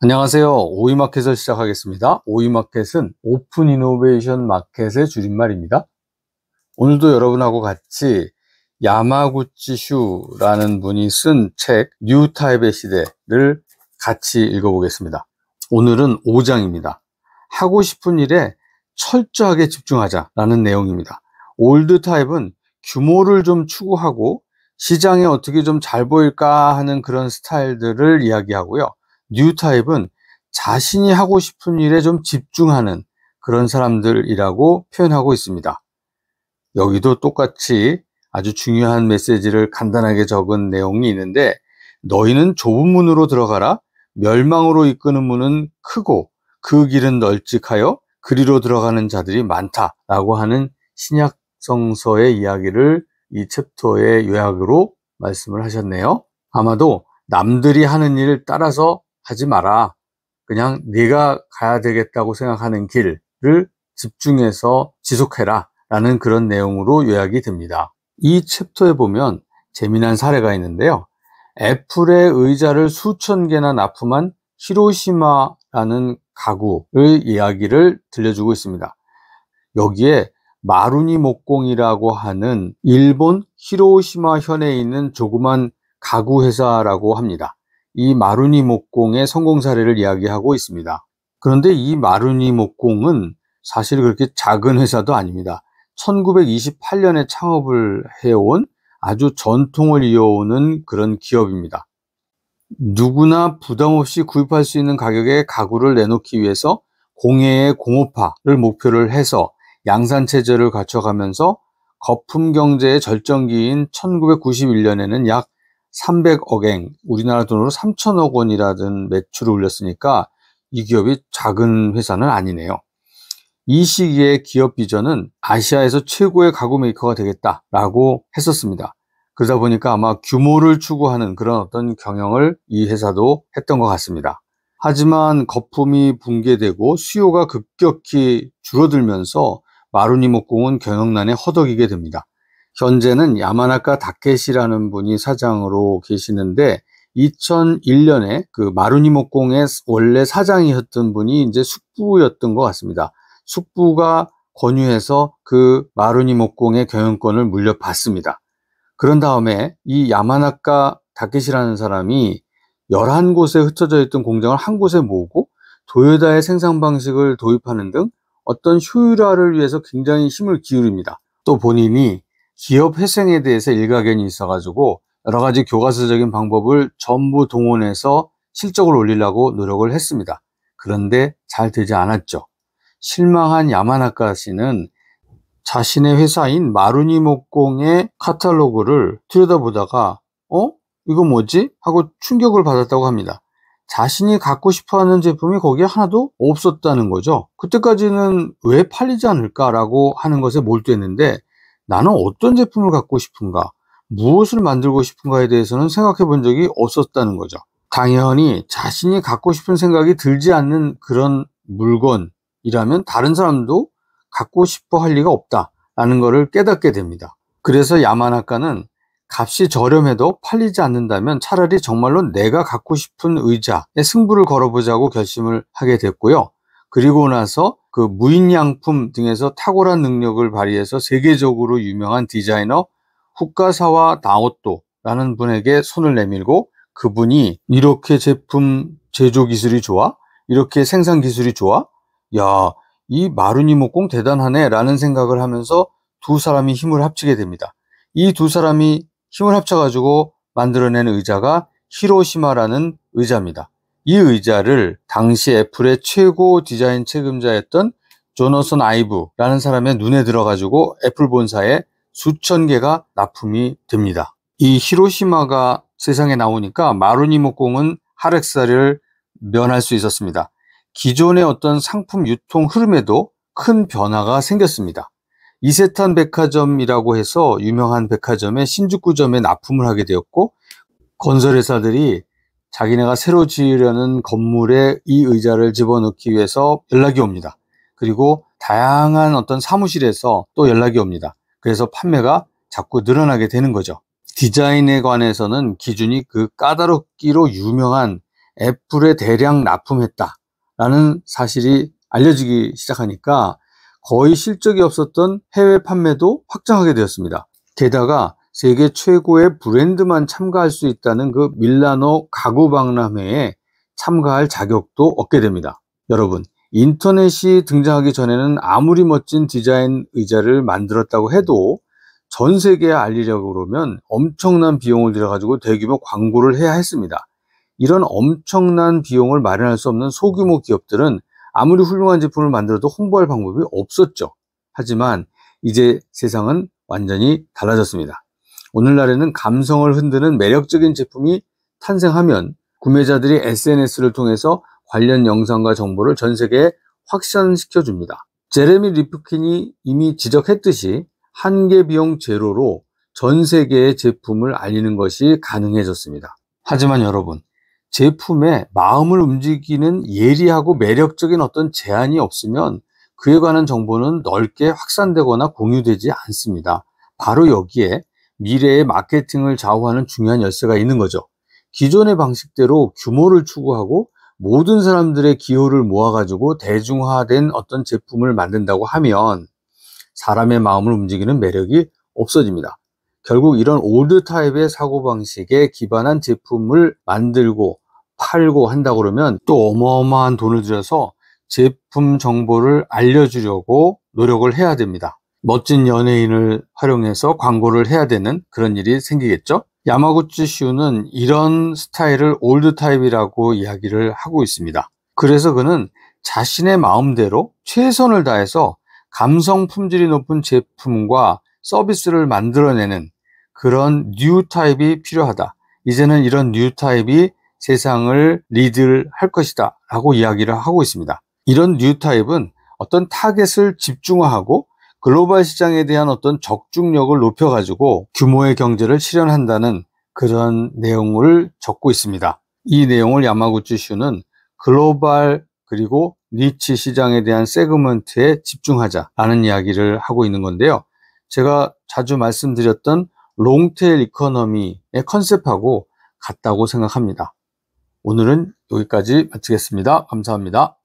안녕하세요. 오이마켓을 시작하겠습니다. 오이마켓은 오픈 이노베이션 마켓의 줄임말입니다. 오늘도 여러분하고 같이 야마구치 슈라는 분이 쓴 책 뉴타입의 시대를 같이 읽어보겠습니다. 오늘은 5장입니다. 하고 싶은 일에 철저하게 집중하자라는 내용입니다. 올드 타입은 규모를 좀 추구하고 시장에 어떻게 좀 잘 보일까 하는 그런 스타일들을 이야기하고요. 뉴 타입은 자신이 하고 싶은 일에 좀 집중하는 그런 사람들이라고 표현하고 있습니다. 여기도 똑같이 아주 중요한 메시지를 간단하게 적은 내용이 있는데, 너희는 좁은 문으로 들어가라. 멸망으로 이끄는 문은 크고 그 길은 널찍하여 그리로 들어가는 자들이 많다라고 하는 신약성서의 이야기를 이 챕터의 요약으로 말씀을 하셨네요. 아마도 남들이 하는 일을 따라서 하지 마라. 그냥 네가 가야 되겠다고 생각하는 길을 집중해서 지속해라 라는 그런 내용으로 요약이 됩니다. 이 챕터에 보면 재미난 사례가 있는데요. 애플의 의자를 수천 개나 납품한 히로시마라는 가구의 이야기를 들려주고 있습니다. 여기에 마루니 목공이라고 하는 일본 히로시마 현에 있는 조그만 가구 회사라고 합니다. 이 마루니 목공의 성공 사례를 이야기하고 있습니다. 그런데 이 마루니 목공은 사실 그렇게 작은 회사도 아닙니다. 1928년에 창업을 해온 아주 전통을 이어오는 그런 기업입니다. 누구나 부담 없이 구입할 수 있는 가격에 가구를 내놓기 위해서 공예의 공업화를 목표를 해서 양산체제를 갖춰가면서 거품 경제의 절정기인 1991년에는 약 300억엔, 우리나라 돈으로 3천억 원이라는 매출을 올렸으니까 이 기업이 작은 회사는 아니네요. 이 시기에 기업 비전은 아시아에서 최고의 가구 메이커가 되겠다라고 했었습니다. 그러다 보니까 아마 규모를 추구하는 그런 어떤 경영을 이 회사도 했던 것 같습니다. 하지만 거품이 붕괴되고 수요가 급격히 줄어들면서 마루니 목공은 경영난에 허덕이게 됩니다. 현재는 야마나카 다케시라는 분이 사장으로 계시는데 2001년에 그 마루니 목공의 원래 사장이었던 분이 이제 숙부였던 것 같습니다. 숙부가 권유해서 그 마루니 목공의 경영권을 물려받습니다. 그런 다음에 이 야마나카 다케시라는 사람이 11곳에 흩어져 있던 공장을 한 곳에 모으고 도요타의 생산 방식을 도입하는 등 어떤 효율화를 위해서 굉장히 힘을 기울입니다. 또 본인이 기업 회생에 대해서 일가견이 있어가지고 여러 가지 교과서적인 방법을 전부 동원해서 실적을 올리려고 노력을 했습니다. 그런데 잘 되지 않았죠. 실망한 야마나카 씨는 자신의 회사인 마루니 목공의 카탈로그를 들여다보다가 이거 뭐지? 하고 충격을 받았다고 합니다. 자신이 갖고 싶어하는 제품이 거기에 하나도 없었다는 거죠. 그때까지는 왜 팔리지 않을까라고 하는 것에 몰두했는데, 나는 어떤 제품을 갖고 싶은가, 무엇을 만들고 싶은가에 대해서는 생각해 본 적이 없었다는 거죠. 당연히 자신이 갖고 싶은 생각이 들지 않는 그런 물건이라면 다른 사람도 갖고 싶어 할 리가 없다라는 것을 깨닫게 됩니다. 그래서 야마나카는 값이 저렴해도 팔리지 않는다면 차라리 정말로 내가 갖고 싶은 의자에 승부를 걸어보자고 결심을 하게 됐고요. 그리고 나서 그 무인양품 등에서 탁월한 능력을 발휘해서 세계적으로 유명한 디자이너 후카사와 나오토라는 분에게 손을 내밀고, 그분이 이렇게 제품 제조 기술이 좋아? 이렇게 생산 기술이 좋아? 야, 이 마루니 목공 대단하네 라는 생각을 하면서 두 사람이 힘을 합치게 됩니다. 이 두 사람이 힘을 합쳐가지고 만들어낸 의자가 히로시마라는 의자입니다. 이 의자를 당시 애플의 최고 디자인 책임자였던 조너선 아이브라는 사람의 눈에 들어가지고 애플 본사에 수천 개가 납품이 됩니다. 이 히로시마가 세상에 나오니까 마루니 목공은 하락세를 면할 수 있었습니다. 기존의 어떤 상품 유통 흐름에도 큰 변화가 생겼습니다. 이세탄 백화점이라고 해서 유명한 백화점의 신주쿠점에 납품을 하게 되었고, 건설회사들이 자기네가 새로 지으려는 건물에 이 의자를 집어넣기 위해서 연락이 옵니다. 그리고 다양한 어떤 사무실에서 또 연락이 옵니다. 그래서 판매가 자꾸 늘어나게 되는 거죠. 디자인에 관해서는 기준이 그 까다롭기로 유명한 애플에 대량 납품했다라는 사실이 알려지기 시작하니까 거의 실적이 없었던 해외 판매도 확장하게 되었습니다. 게다가 세계 최고의 브랜드만 참가할 수 있다는 그 밀라노 가구 박람회에 참가할 자격도 얻게 됩니다. 여러분, 인터넷이 등장하기 전에는 아무리 멋진 디자인 의자를 만들었다고 해도 전 세계에 알리려고 그러면 엄청난 비용을 들여가지고 대규모 광고를 해야 했습니다. 이런 엄청난 비용을 마련할 수 없는 소규모 기업들은 아무리 훌륭한 제품을 만들어도 홍보할 방법이 없었죠. 하지만 이제 세상은 완전히 달라졌습니다. 오늘날에는 감성을 흔드는 매력적인 제품이 탄생하면 구매자들이 SNS를 통해서 관련 영상과 정보를 전 세계에 확산시켜 줍니다. 제레미 리프킨이 이미 지적했듯이 한계 비용 제로로 전 세계의 제품을 알리는 것이 가능해졌습니다. 하지만 여러분, 제품에 마음을 움직이는 예리하고 매력적인 어떤 제안이 없으면 그에 관한 정보는 넓게 확산되거나 공유되지 않습니다. 바로 여기에 미래의 마케팅을 좌우하는 중요한 열쇠가 있는 거죠. 기존의 방식대로 규모를 추구하고 모든 사람들의 기호를 모아가지고 대중화된 어떤 제품을 만든다고 하면 사람의 마음을 움직이는 매력이 없어집니다. 결국 이런 올드 타입의 사고방식에 기반한 제품을 만들고 팔고 한다고 그러면 또 어마어마한 돈을 들여서 제품 정보를 알려주려고 노력을 해야 됩니다. 멋진 연예인을 활용해서 광고를 해야 되는 그런 일이 생기겠죠. 야마구치 슈는 이런 스타일을 올드 타입이라고 이야기를 하고 있습니다. 그래서 그는 자신의 마음대로 최선을 다해서 감성 품질이 높은 제품과 서비스를 만들어내는 그런 뉴 타입이 필요하다. 이제는 이런 뉴 타입이 세상을 리드할 것이다 라고 이야기를 하고 있습니다. 이런 뉴 타입은 어떤 타겟을 집중화하고 글로벌 시장에 대한 어떤 적중력을 높여가지고 규모의 경제를 실현한다는 그런 내용을 적고 있습니다. 이 내용을 야마구치 슈는 글로벌 그리고 니치 시장에 대한 세그먼트에 집중하자라는 이야기를 하고 있는 건데요. 제가 자주 말씀드렸던 롱테일 이코노미의 컨셉하고 같다고 생각합니다. 오늘은 여기까지 마치겠습니다. 감사합니다.